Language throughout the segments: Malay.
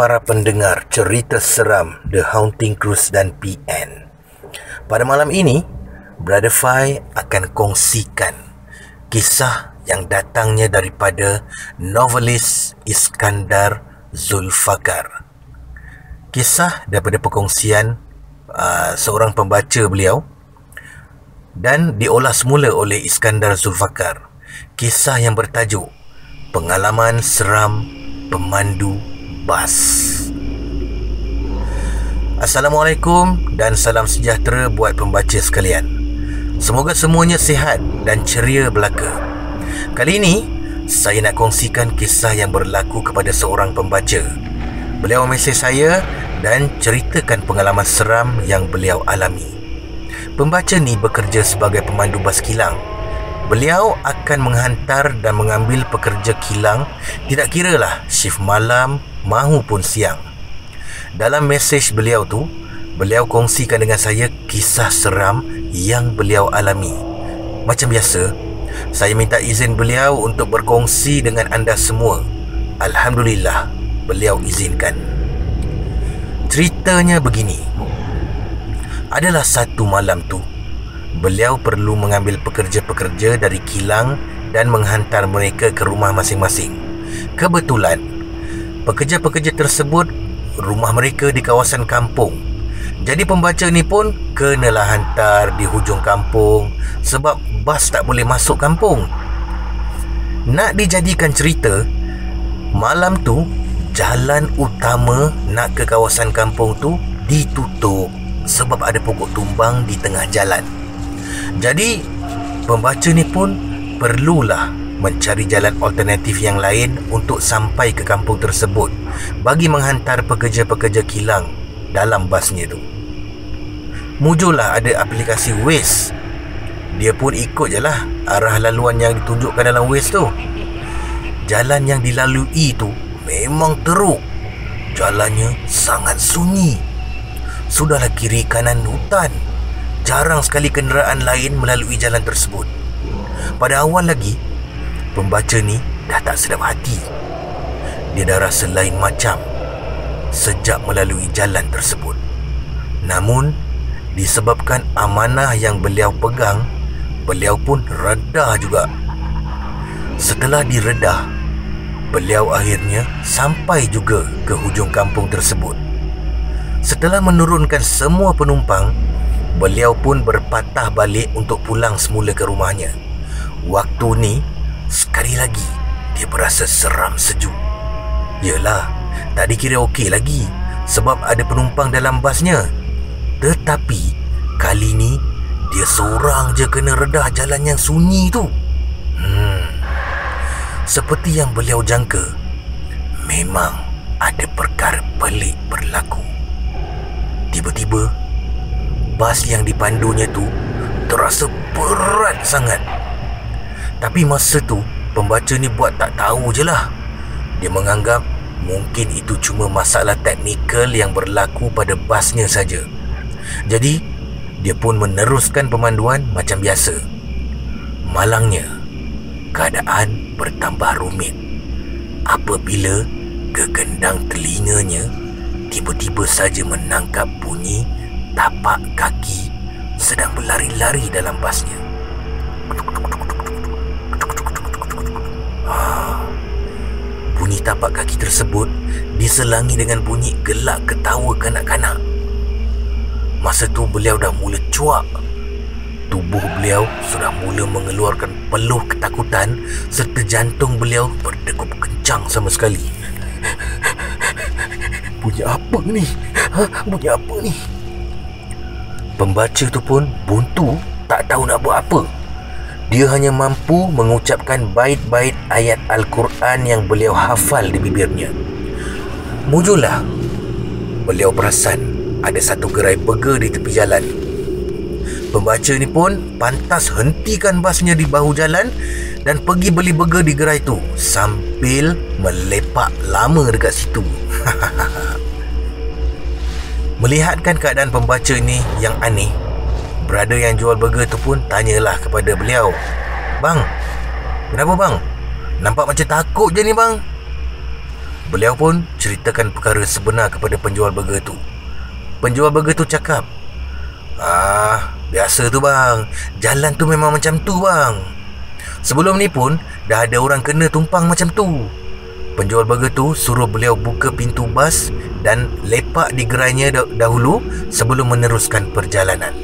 para pendengar cerita seram The Haunting Cruise dan PN. Pada malam ini, Brother Fai akan kongsikan kisah yang datangnya daripada novelis Iskandar Zulfaqar. Kisah daripada perkongsian seorang pembaca beliau dan diolah semula oleh Iskandar Zulfaqar. Kisah yang bertajuk Pengalaman Seram Pemandu Bas. Assalamualaikum dan salam sejahtera buat pembaca sekalian. Semoga semuanya sihat dan ceria belaka. Kali ini saya nak kongsikan kisah yang berlaku kepada seorang pembaca. Beliau mesej saya dan ceritakan pengalaman seram yang beliau alami. Pembaca ni bekerja sebagai pemandu bas kilang. Beliau akan menghantar dan mengambil pekerja kilang, tidak kiralah shift malam mahupun siang. Dalam mesej beliau tu, beliau kongsikan dengan saya kisah seram yang beliau alami. Macam biasa, saya minta izin beliau untuk berkongsi dengan anda semua. Alhamdulillah, beliau izinkan. Ceritanya begini. Adalah satu malam tu, beliau perlu mengambil pekerja-pekerja dari kilang dan menghantar mereka ke rumah masing-masing. Kebetulan, pekerja-pekerja tersebut rumah mereka di kawasan kampung. Jadi pembaca ni pun kenalah hantar di hujung kampung sebab bas tak boleh masuk kampung. Nak dijadikan cerita, malam tu jalan utama nak ke kawasan kampung tu ditutup sebab ada pokok tumbang di tengah jalan. Jadi pembaca ni pun perlulah mencari jalan alternatif yang lain untuk sampai ke kampung tersebut bagi menghantar pekerja-pekerja kilang dalam basnya tu. Muncullah ada aplikasi Waze. Dia pun ikut je lah arah laluan yang ditunjukkan dalam Waze tu. Jalan yang dilalui tu memang teruk. Jalannya sangat sunyi. Sudahlah kiri kanan hutan. Jarang sekali kenderaan lain melalui jalan tersebut. Pada awal lagi, pembaca ni dah tak sedap hati. Dia dah rasa lain macam sejak melalui jalan tersebut. Namun, disebabkan amanah yang beliau pegang, beliau pun redah juga. Setelah diredah, beliau akhirnya sampai juga ke hujung kampung tersebut. Setelah menurunkan semua penumpang, beliau pun berpatah balik untuk pulang semula ke rumahnya. Waktu ni, sekali lagi, dia berasa seram sejuk. Yelah, tak dikira okey lagi sebab ada penumpang dalam basnya. Tetapi, kali ni, dia seorang je kena redah jalan yang sunyi tu. Seperti yang beliau jangka, memang ada perkara pelik berlaku. Tiba-tiba, bas yang dipandunya tu terasa berat sangat. Tapi masa tu pembaca ni buat tak tahu je lah. Dia menganggap mungkin itu cuma masalah teknikal yang berlaku pada basnya saja. Jadi dia pun meneruskan pemanduan macam biasa. Malangnya, keadaan bertambah rumit apabila gegendang telinganya tiba-tiba saja menangkap bunyi tapak kaki sedang berlari-lari dalam basnya. Bunyi tapak kaki tersebut diselangi dengan bunyi gelak ketawa kanak-kanak. Masa tu beliau dah mula cuak. Tubuh beliau sudah mula mengeluarkan peluh ketakutan serta jantung beliau berdegup kencang sama sekali. Bunyi apa ni? Bunyi apa ni? Pembaca tu pun buntu, tak tahu nak buat apa. Dia hanya mampu mengucapkan bait-bait ayat Al-Quran yang beliau hafal di bibirnya. Muncullah, beliau perasan ada satu gerai burger di tepi jalan. Pembaca ni pun pantas hentikan basnya di bahu jalan dan pergi beli burger di gerai tu sambil melepak lama dekat situ. Melihatkan keadaan pembaca ni yang aneh, brother yang jual burger tu pun tanyalah kepada beliau, "Bang, kenapa bang? Nampak macam takut je ni bang." Beliau pun ceritakan perkara sebenar kepada penjual burger tu. Penjual burger tu cakap, biasa tu bang, jalan tu memang macam tu bang. Sebelum ni pun dah ada orang kena tumpang macam tu. Penjual burger tu suruh beliau buka pintu bas dan lepak di gerainya dahulu sebelum meneruskan perjalanan.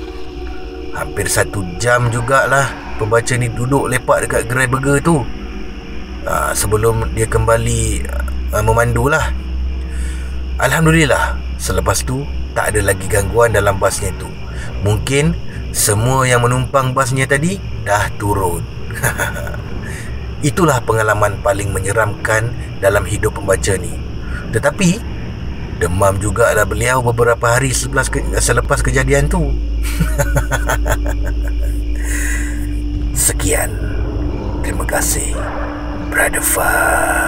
Hampir 1 jam jugalah pembaca ni duduk lepak dekat gerai burger tu sebelum dia kembali memandulah. Alhamdulillah, selepas tu tak ada lagi gangguan dalam basnya tu. Mungkin semua yang menumpang basnya tadi dah turun. Itulah pengalaman paling menyeramkan dalam hidup pembaca ni. Tetapi demam jugalah beliau beberapa hari selepas kejadian tu. Sekian. Terima kasih, Brother Far.